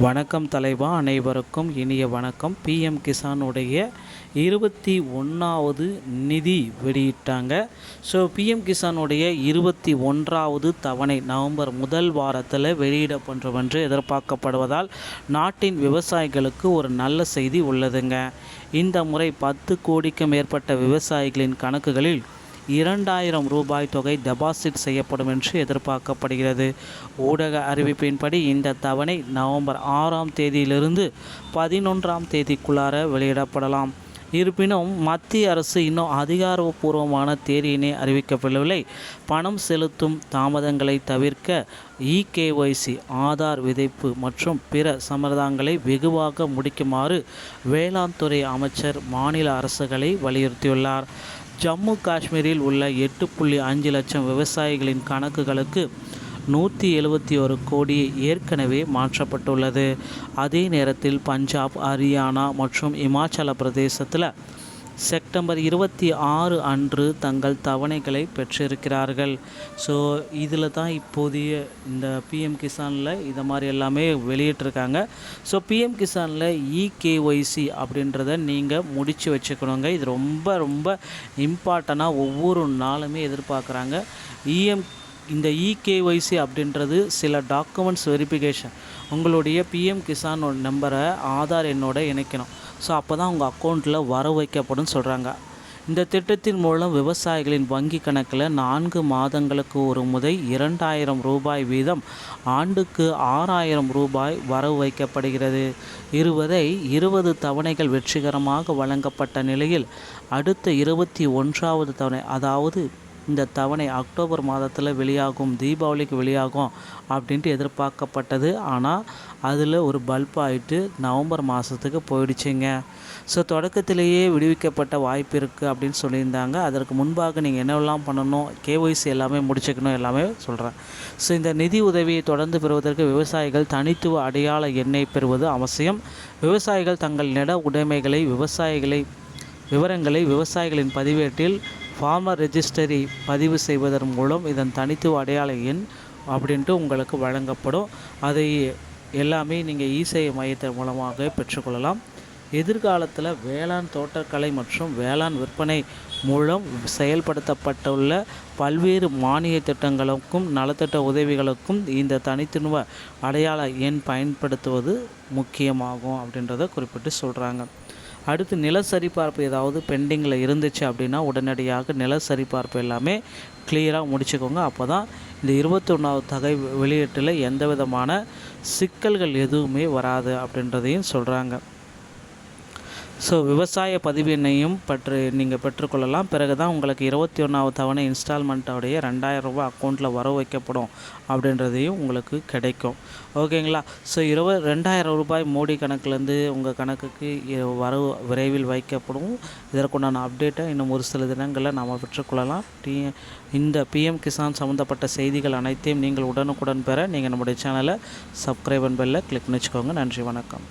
வணக்கம் தலைவா, அனைவருக்கும் இனிய வணக்கம். பிஎம் கிசானுடைய 21வது நிதி வெளியிட்டாங்க. ஸோ பிஎம் கிசானுடைய 21வது தவணை நவம்பர் முதல் வாரத்தில் வெளியிடப்படும் என்று எதிர்பார்க்கப்படுவதால் நாட்டின் விவசாயிகளுக்கு ஒரு நல்ல செய்தி உள்ளதுங்க. இந்த முறை 10 கோடிக்கும் மேற்பட்ட விவசாயிகளின் கணக்குகளில் 2000 ரூபாய் தொகை டெபாசிட் செய்யப்படும் என்று எதிர்பார்க்கப்படுகிறது. ஊடக அறிவிப்பின்படி இந்த தவணை நவம்பர் 6ஆம் தேதியிலிருந்து 11ஆம் தேதிக்குள்ளார வெளியிடப்படலாம். இருப்பினும் மத்திய அரசு இன்னும் அதிகாரப்பூர்வமான தேதியினை அறிவிக்கவில்லை. பணம் செலுத்தும் தாமதங்களை தவிர்க்க இகேஒய்சி, ஆதார் விதைப்பு மற்றும் பிற சம்பிரதாயங்களை வெகுவாக முடிக்குமாறு வேளாண் துறை அமைச்சர் மாநில அரசுகளை வலியுறுத்தியுள்ளார். ஜம்மு காஷ்மீரில் உள்ள 8.5 லட்சம் விவசாயிகளின் கணக்குகளுக்கு 171 கோடி ஏற்கனவே மாற்றப்பட்டுள்ளது. அதே நேரத்தில் பஞ்சாப், ஹரியானா மற்றும் இமாச்சல பிரதேசத்தில் செப்டம்பர் 26 அன்று தங்கள் தவணைகளை பெற்றிருக்கிறார்கள். ஸோ இதில் தான் இப்போதைய இந்த பிஎம் கிசானில் இதை மாதிரி எல்லாமே வெளியிட்டிருக்காங்க. ஸோ பிஎம் கிசானில் இகேஒய்சி அப்படின்றத நீங்கள் முடித்து வச்சுக்கணுங்க. இது ரொம்ப ரொம்ப இம்பார்ட்டண்ட்டாக ஒவ்வொரு நாளுமே எதிர்பார்க்குறாங்க. இந்த இகேஒய்சி அப்படின்றது சில டாக்குமெண்ட்ஸ் வெரிஃபிகேஷன். உங்களுடைய பிஎம் கிசான் நம்பரை ஆதார் எண்ணோட இணைக்கணும். ஸோ அப்போ தான் உங்கள் அக்கௌண்ட்டில் வர வைக்கப்படும் சொல்கிறாங்க. இந்த திட்டத்தின் மூலம் விவசாயிகளின் வங்கி கணக்கில் 4 மாதங்களுக்கு ஒரு முறை 2000 ரூபாய் வீதம் ஆண்டுக்கு 6000 ரூபாய் வரவு வைக்கப்படுகிறது. 20 தவணைகள் வெற்றிகரமாக வழங்கப்பட்ட நிலையில் அடுத்த 21வது தவணை, அதாவது இந்த தவணை அக்டோபர் மாதத்தில் வெளியாகும், தீபாவளிக்கு வெளியாகும் அப்படின்ட்டு எதிர்பார்க்கப்பட்டது. ஆனால் அதில் ஒரு பல்ப் ஆகிட்டு நவம்பர் மாதத்துக்கு போயிடுச்சுங்க. ஸோ தொடக்கத்திலேயே விடுவிக்கப்பட்ட வாய்ப்பு இருக்குது அப்படின்னு சொல்லியிருந்தாங்க. அதற்கு முன்பாக நீங்கள் என்னெல்லாம் பண்ணணும், கேஒய்சி எல்லாமே முடிச்சுக்கணும், எல்லாமே சொல்கிறேன். ஸோ இந்த நிதி உதவியை தொடர்ந்து பெறுவதற்கு விவசாயிகள் தனித்துவ அடையாள எண்ணை பெறுவது அவசியம். விவசாயிகள் தங்கள் நில உடைமைகளை விவரங்களை விவசாயிகளின் பதிவேட்டில் ஃபார்மர் ரெஜிஸ்டரி பதிவு செய்வதன் மூலம் இதன் தனித்துவ அடையாள எண் அப்படின்ட்டு உங்களுக்கு வழங்கப்படும். அதை எல்லாமே நீங்கள் இசேவை மையத்தின் மூலமாக பெற்றுக்கொள்ளலாம். எதிர்காலத்தில் வேளாண் தோட்டக்கலை மற்றும் வேளாண் விற்பனை மூலம் செயல்படுத்தப்பட்டுள்ள பல்வேறு மானிய திட்டங்களுக்கும் நலத்திட்ட உதவிகளுக்கும் இந்த தனித்துவ அடையாள எண் பயன்படுத்துவது முக்கியமாகும் அப்படின்றத குறிப்பிட்டு சொல்கிறாங்க. அடுத்து நில சரிபார்ப்பு ஏதாவது பெண்டிங்கில் இருந்துச்சு அப்படின்னா உடனடியாக நில சரிபார்ப்பு எல்லாமே கிளியராக முடிச்சுக்கோங்க. அப்போ தான் இந்த 21வது தொகை வெளியீட்டில் எந்த விதமான சிக்கல்கள் எதுவுமே வராது அப்படின்றதையும் சொல்கிறாங்க. ஸோ விவசாய பதிவு எண்ணையும் நீங்கள் பெற்றுக்கொள்ளலாம். பிறகு தான் உங்களுக்கு 21வது தவணை இன்ஸ்டால்மெண்ட்டோடைய 2000 ரூபாய் அக்கௌண்ட்டில் வரவு வைக்கப்படும் அப்படின்றதையும் உங்களுக்கு கிடைக்கும். ஓகேங்களா? ஸோ 2000 ரூபாய் மோடி கணக்குலேருந்து உங்கள் கணக்குக்கு வரவு விரைவில் வைக்கப்படும். இதற்குண்டான அப்டேட்டை இன்னும் ஒரு சில தினங்களில் நாம் பெற்றுக்கொள்ளலாம். இந்த பிஎம் கிசான் சம்மந்தப்பட்ட செய்திகள் அனைத்தையும் நீங்கள் உடனுக்குடன் பெற நீங்கள் நம்முடைய சேனலை சப்ஸ்கிரைப் அண்ட் பெல்லை கிளிக் பண்ணி வச்சுக்கோங்க. நன்றி, வணக்கம்.